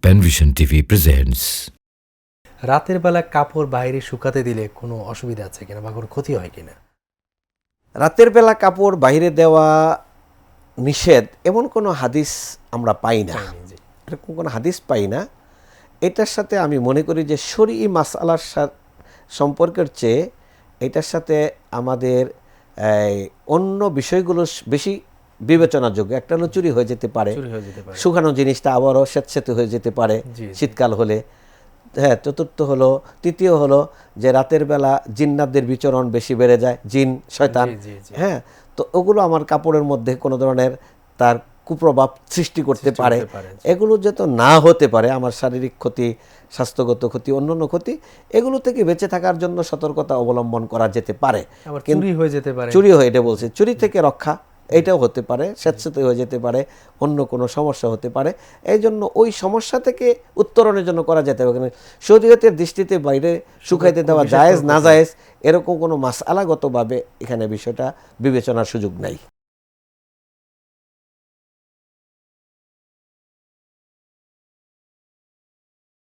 Penvision TV presents. রাতের বেলা কাপড় বাইরে শুকাতে দিলে কোনো অসুবিধা আছে কিনা বা কোনো ক্ষতি হয় কিনা? রাতের বেলা কাপড় বাইরে দেওয়া নিষেধ এমন কোনো হাদিস আমরা পাই না, জি। এরকম কোনো হাদিস পাই না। এটার সাথে আমি মনে করি যে শরঈ মাসআলার সম্পর্কের চেয়ে এটার সাথে আমাদের অন্য বিষয়গুলো বেশি বিবেচনাযোগ্য। একটা হলো চুরি হয়ে যেতে পারে, শুকানো জিনিসটা আবারও স্যাঁতস্যাঁতে হয়ে যেতে পারে শীতকাল হলে। হ্যাঁ, তৃতীয় হলো যে রাতের বেলা জিন্নাতদের বিচরণ বেশি বেড়ে যায়, জিন শয়তান। হ্যাঁ, তো ওগুলো আমার কাপড়ের মধ্যে কোনো ধরনের তার কুপ্রভাব সৃষ্টি করতে পারে। এগুলো যত না হতে পারে, আমার শারীরিক ক্ষতি, স্বাস্থ্যগত ক্ষতি, অন্যান্য ক্ষতি, এগুলো থেকে বেঁচে থাকার জন্য সতর্কতা অবলম্বন করা যেতে পারে। চুরি হয়ে যেতে পারে, চুরি হয়ে, এটা বলছে, চুরি থেকে রক্ষা এটাও হতে পারে, স্যাঁতস্যাঁতে হয়ে যেতে পারে, অন্য কোনো সমস্যা হতে পারে। এই জন্য ওই সমস্যা থেকে উত্তরণের জন্য করা যেতে হবে। শরীয়তের দৃষ্টিতে বাইরে শুকাইতে দেওয়া জায়েজ না জায়েজ এরকম কোনো মাসআলাগতভাবে এখানে বিষয়টা বিবেচনার সুযোগ নাই।